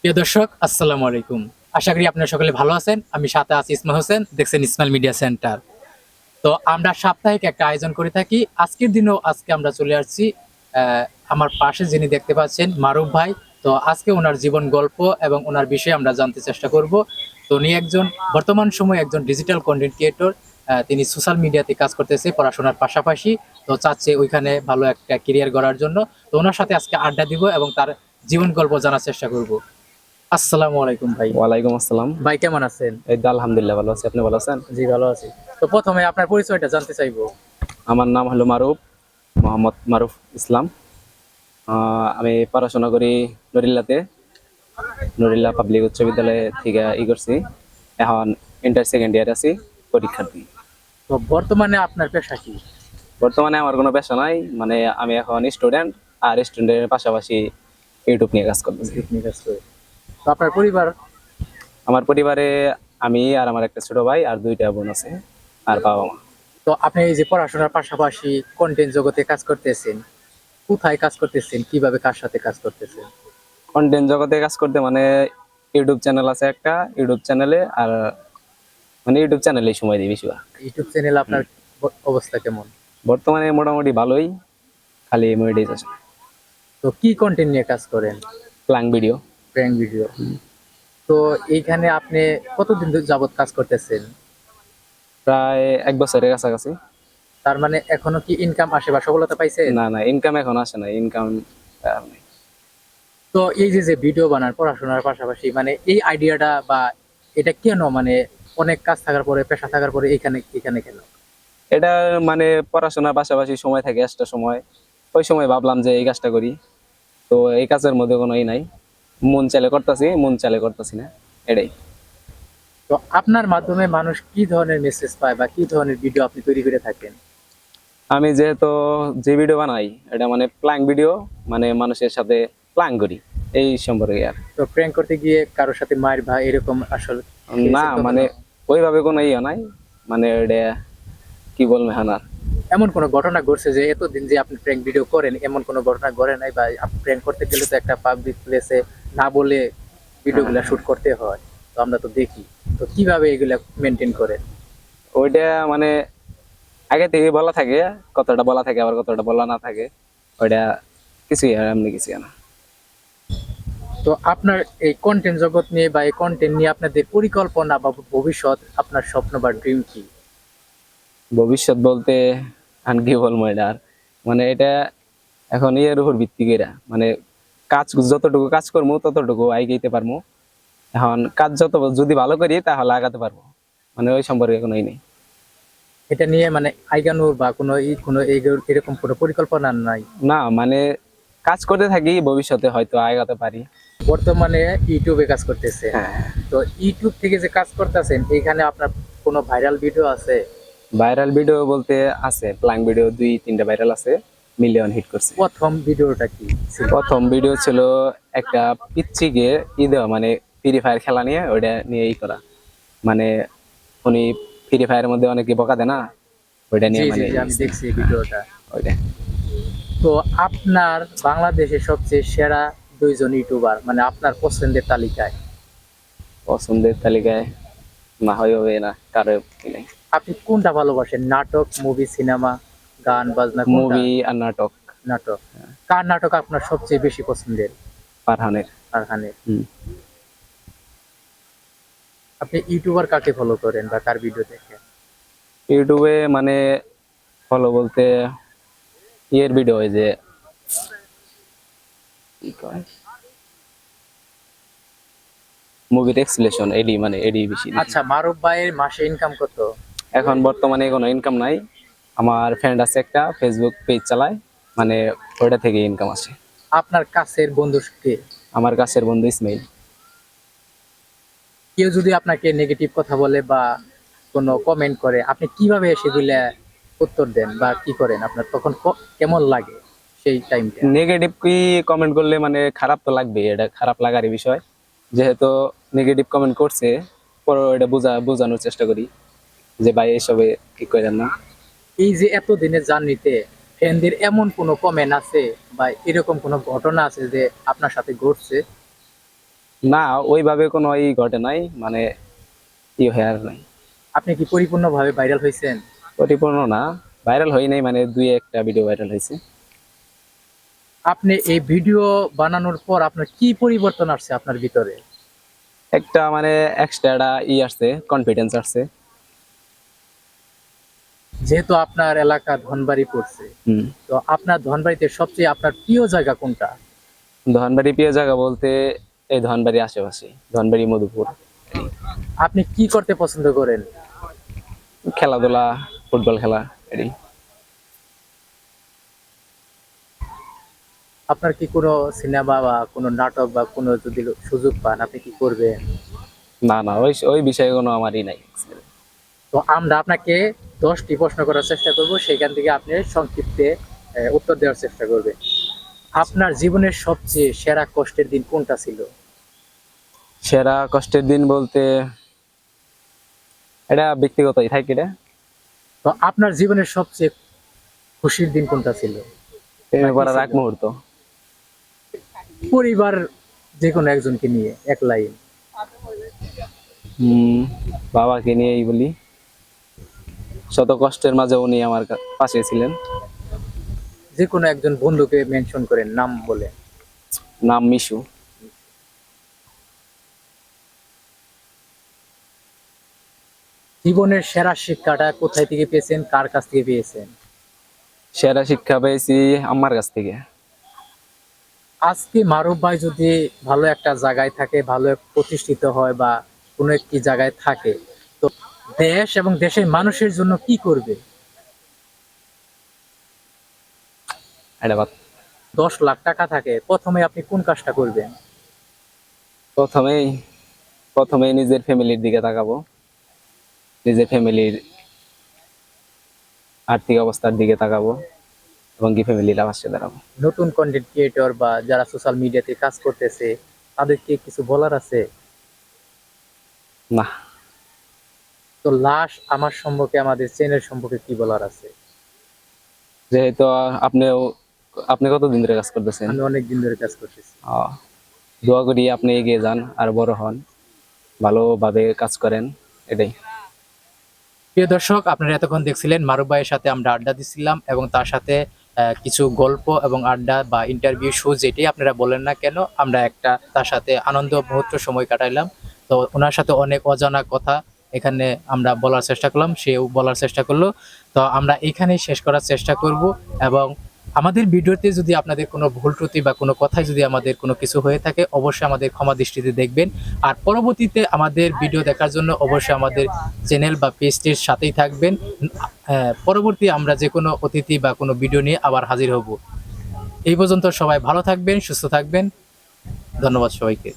প্রিয় দর্শক, আসসালামু আলাইকুম। আশা করি আপনারা সকলে ভালো আছেন। আমি সাথে আছি ইসমাইল হোসেন, দেখছেন ইসমাইল মিডিয়া সেন্টার। তো আমরা সাপ্তাহিক একটা আয়োজন করে থাকি। আজকের দিনেও আমরা চলে আসছি। আহ, আমার পাশে যিনি দেখতে পাচ্ছেন মারুফ ভাই। তো আজকে ওনার জীবন গল্প এবং ওনার বিষয়ে আমরা জানতে চেষ্টা করব। তো উনি একজন বর্তমান সময়ে একজন ডিজিটাল কন্টেন্ট ক্রিয়েটর। তিনি সোশ্যাল মিডিয়াতে কাজ করতেছে পড়াশোনার পাশাপাশি। তো চাচ্ছে ওইখানে ভালো একটা ক্যারিয়ার গড়ার জন্য। তো ওনার সাথে আজকে আড্ডা দিব এবং তার জীবন গল্প জানার চেষ্টা করব। আসসালামু আলাইকুম ভাই। ওয়ালাইকুম আসসালাম। ভাই কেমন আছেন? এই তো আলহামদুলিল্লাহ ভালো আছি। আপনি ভালো আছেন? জি, ভালো আছি। তো প্রথমে আপনার পরিচয়টা জানতে চাইবো। আমার নাম হলো মারুফ, মোহাম্মদ মারুফ ইসলাম। আমি পড়াশোনা করি নুরিল্লাতে, নুরিল্লা পাবলিক উচ্চ বিদ্যালয় থেকে করছি। এখন ইন্টার সেকেন্ড ইয়ার আছি, পরীক্ষার্থী। তো বর্তমানে আপনার পেশা কি? বর্তমানে আমার কোনো পেশা নাই, মানে আমি এখন স্টুডেন্ট, আর স্টুডেন্টের পাশাপাশি ইউটিউব নিয়ে কাজ করতেছি। ইউটিউব নিয়ে কাজ করে। তো আপনার পরিবার? আমার পরিবারে আমি আর আমার একটা ছোট ভাই আর দুইটা বোন আছে, আর বাবা মা। তো আপনি এই যে পড়াশোনার পাশাপাশি কন্টেন্ট জগতে কাজ করতেছেন, কোথায় কাজ করতেছেন, কিভাবে কার সাথে কাজ করতেছেন? কন্টেন্ট জগতে কাজ করতে মানে ইউটিউব চ্যানেল আছে একটা, ইউটিউব চ্যানেলে, আর মানে ইউটিউব চ্যানেলেই সময় দিই বেশিরভাগ। ইউটিউব চ্যানেল আপনার অবস্থা কেমন? বর্তমানে মোটামুটি ভালোই, খালি মনিটাইজেশন। তো কি কন্টেন্ট নিয়ে কাজ করেন? Plank video. Prank video. তো এইখানে আপনি কতদিন যাবত কাজ করতেছেন? প্রায় 1 বছরের কাছাকাছি। তার মানে এখনো কি ইনকাম আসে বা সফলতা পাইছেন? না না, ইনকাম এখন আসে না, ইনকাম নেই। তো এই যে যে ভিডিও বানান পড়াশোনার পাশাপাশি, মানে এই আইডিয়াটা বা এটা কেন, মানে অনেক কাজ থাকার পরে, পেশা থাকার পরে এখানে এখানে কেন? এটা মানে পড়াশোনার পাশাপাশি সময় থাকে, একটা সময়, ওই সময় ভাবলাম যে এই কাজটা করি। তো এই কাজের মধ্যে কোনো ই নাই, মন চাইলে করতেছি, মন চাইলে করতেছি না, এটাই। তো আপনার মাধ্যমে মানুষ কি ধরনের মেসেজ পায় বা কি ধরনের ভিডিও আপনি তৈরি করে থাকেন? আমি যেহেতু যে ভিডিও বানাই এটা মানে প্ল্যাং ভিডিও, মানে মানুষের সাথে প্ল্যাং করি এই সম্পর্কে আর। তো প্র্যাঙ্ক করতে গিয়ে কারোর সাথে মায়ের বা এরকম আসলে না খেয়েছেন মানে কখনো? ওইভাবে কোনো ইয়ে নাই, মানে এটা কি বলবো হ্যাঁ না। এমন কোনো ঘটনা ঘটছে যে এতদিন যে আপনি প্র্যাঙ্ক ভিডিও করেন এমন কোনো ঘটনা ঘটে নাই, বা আপনি প্র্যাঙ্ক করতে গেলে তো একটা পাবলিক প্লেসে না বলে ভিডিওগুলো শুট করতে হয়, তো আমরা তো দেখি। তো কিভাবে এগুলা মেনটেন করেন? ওইটা মানে আগে থেকে বলা থাকে, কতটা বলা থাকে আবার কতটা বলা না থাকে, ওইটা কিছুই আর এমনি কিছু না। তো আপনার এই কন্টেন্ট জগৎ নিয়ে বা এই কন্টেন্ট নিয়ে আপনাদের পরিকল্পনা বা ভবিষ্যৎ, আপনার স্বপ্ন বা ড্রিম কি? ভবিষ্যৎ বলতে আর কি বলবো এটা আর, মানে এটা এখন ইয়ের উপর ভিত্তি করে, মানে কাজ যতটুকু কাজ করবো ততটুকু আগাইতে পারবো। এখন কাজ যত যদি ভালো করি তাহলে আগাতে পারবো, মানে ওই সম্পর্কে কোনো ই নেই। এটা নিয়ে মানে আইগানোর বা কোনো এরকম কোনো পরিকল্পনা নাই? না মানে কাজ করতে থাকি, ভবিষ্যতে হয়তো আগাতে পারি। বর্তমানে ইউটিউবে কাজ করতেছেন। হ্যাঁ। তো ইউটিউব থেকে যে কাজ করতেছেন এখানে আপনার কোনো ভাইরাল ভিডিও আছে? ভাইরাল ভিডিও বলতে আছে, প্ল্যাং ভিডিও 2-3টা ভাইরাল আছে, মিলিয়ন হিট করছে। প্রথম ভিডিওটা কি ছিল? প্রথম ভিডিও ছিল একটা পিচ্চিকে দেওয়া, মানে ফ্রি ফায়ার খেলা নিয়ে, ওইটা নিয়ে করা, মানে উনি ফ্রি ফায়ারের মধ্যে অনেকে বকা দেয় না, ওইটা জি নিয়ে জি মানে জি, আমি দেখছি এই ভিডিওটা। ওইটা। তো আপনার বাংলাদেশের সবচেয়ে সেরা দুইজন ইউটিউবার, মানে আপনার পছন্দের তালিকায় পছন্দের তালিকায় না হয় হবে না, কারো ই নাই। আপনি কোনটা ভালোবাসেন? নাটক, মুভি, সিনেমা, গান বাজনা, কোনটা? মুভি আর নাটক। নাটক। কার নাটক আপনার সবচেয়ে বেশি পছন্দের? ফারহানের। ফারহানের। হম। আপনি ইউটিউবার কাকে ফলো করেন বা কার ভিডিও দেখেন? ইউটিউবে মানে ফলো বলতে ইয়ের ভিডিও, হয় যে কি কয় মুভির এক্সপ্লেশন, এডি, মানে এডি বেশি দেখি। আচ্ছা, মারুফ ভাইয়ের মাসে ইনকাম কত? এখন বর্তমানে কোনো ইনকাম নাই। আমার ফ্রেন্ড আছে একটা, ফেসবুক পেজ চালায়, মানে ওইটা থেকে ইনকাম আসে। আপনার কাছের বন্ধু কে? আমার কাছের বন্ধু ইসমাইল। কেউ যদি আপনাকে নেগেটিভ কথা বলে বা কোনো কমেন্ট করে, আপনি কিভাবে সেগুলা উত্তর দেন বা কি করেন? আপনার তখন কেমন লাগে সেই টাইমটা? নেগেটিভ কি কমেন্ট করলে মানে খারাপ তো লাগবে, এটা খারাপ লাগারই বিষয়। যেহেতু নেগেটিভ কমেন্ট করছে, পরে এটা বোঝানোর চেষ্টা করি যে ভাই এসবে ঠিক করেন না। এই যে এত দিনের জার্নিতে ফ্যানদের এমন কোনো কমেন্ট আছে বা এরকম কোনো ঘটনা আছে যে আপনার সাথে ঘটছে? না, ওইভাবে কোনো ঘটে নাই, মানে হয়ে আর নাই। আপনি কি পরিপূর্ণভাবে ভাইরাল হয়েছেন? পরিপূর্ণ না, ভাইরাল হয় নাই, মানে দুই একটা ভিডিও ভাইরাল হয়েছে। আপনি এই ভিডিও বানানোর পর আপনার কি পরিবর্তন আসছে আপনার ভিতরে? একটা মানে এক্সট্রা আসছে, কনফিডেন্স আসছে। যেহেতু আপনার এলাকা ধনবাড়ি পড়ছে, হুম। তো আপনার ধনবাড়িতে সবচেয়ে আপনার প্রিয় জায়গা কোনটা? ধনবাড়ি প্রিয় জায়গা বলতে এই ধনবাড়ি আশেপাশে, ধনবাড়ি মধুপুর। আপনি কি করতে পছন্দ করেন? খেলাধুলা, ফুটবল খেলা এটাই। আপনার কি কোনো সিনেমা বা কোনো নাটক বা কোনো যদি সুযোগ পান আপনি কি করবেন? না না, ওই ওই বিষয়ে কোনো আমারই নাই। তো আমরা আপনাকে 10টি প্রশ্ন করার চেষ্টা করব, সেখান থেকে আপনি সংক্ষিপ্তে উত্তর দেওয়ার চেষ্টা করবেন। আপনার জীবনের সবচেয়ে সেরা কষ্টের দিন কোনটা ছিল? সেরা কষ্টের দিন বলতে এটা ব্যক্তিগতই থাকে এটা। তো আপনার জীবনের সবচেয়ে খুশির দিন কোনটা ছিল? প্রেমে কি পড়ার ছিল? এক মুহূর্ত। পরিবার, যে কোনো একজনকে নিয়ে এক লাইন। হম, বাবাকে নিয়েই বলি, শত কষ্টের মাঝে উনি আমার পাশে ছিলেন। যে কোনো একজন বন্ধুকে মেনশন করেন, নাম বলে। নাম মিশু। জীবনের সেরা শিক্ষাটা কোথায় থেকে পেয়েছেন, কার কাছ থেকে পেয়েছেন? সেরা শিক্ষা পেয়েছি আমার কাছ থেকে। আজকে মারুফ ভাই যদি ভালো একটা জায়গায় থাকে, ভালো প্রতিষ্ঠিত হয় বা কোনো একটি জায়গায় থাকে, তো দেশ এবং দেশের মানুষের জন্য কি করবে? এটা বাদ। 10 লাখ টাকা থাকে, প্রথমে আপনি কোন কাজটা করবেন? প্রথমেই প্রথমেই নিজের ফ্যামিলির দিকে তাকাবো, নিজের ফ্যামিলির আর্থিক অবস্থার দিকে তাকাবো, এবং কি ফ্যামিলির পাশে দাঁড়াবো। নতুন কন্টেন্ট ক্রিয়েটর বা যারা সোশ্যাল মিডিয়াতে কাজ করতেছে, তাদেরকে কিছু বলার আছে? না। তো লাস্ট আমার সম্পর্কে, আমাদের চ্যানেল সম্পর্কে কি বলার আছে? যেহেতু আপনি কতদিন ধরে কাজ করতেছেন? আমি অনেক দিন ধরে কাজ করতেছি। দোয়া করি আপনি এগিয়ে যান, আর বড় হন, ভালোভাবে কাজ করেন, এটাই। প্রিয় দর্শক, আপনারা এতক্ষণ দেখছিলেন মারুফ ভাইয়ের সাথে আমরা আড্ডা দিছিলাম, এবং তার সাথে কিছু গল্প এবং আড্ডা বা ইন্টারভিউ শো, যেটাই আপনারা বলেন না কেন, আমরা একটা তার সাথে আনন্দ মুহূর্ত সময় কাটাইলাম। তো ওনার সাথে অনেক অজানা কথা এখানে আমরা বলার চেষ্টা করলাম, সেও বলার চেষ্টা করলো। তো আমরা এখানেই শেষ করার চেষ্টা করব, এবং আমাদের ভিডিওতে যদি আপনাদের কোনো ভুল ত্রুটি বা কোনো কথায় যদি আমাদের কোনো কিছু হয়ে থাকে, অবশ্যই আমাদের ক্ষমা দৃষ্টিতে দেখবেন। আর পরবর্তীতে আমাদের ভিডিও দেখার জন্য অবশ্যই আমাদের চ্যানেল বা পেজটির সাথেই থাকবেন। পরবর্তী আমরা যে কোনো অতিথি বা কোনো ভিডিও নিয়ে আবার হাজির হব। এই পর্যন্ত সবাই ভালো থাকবেন, সুস্থ থাকবেন। ধন্যবাদ সবাইকে।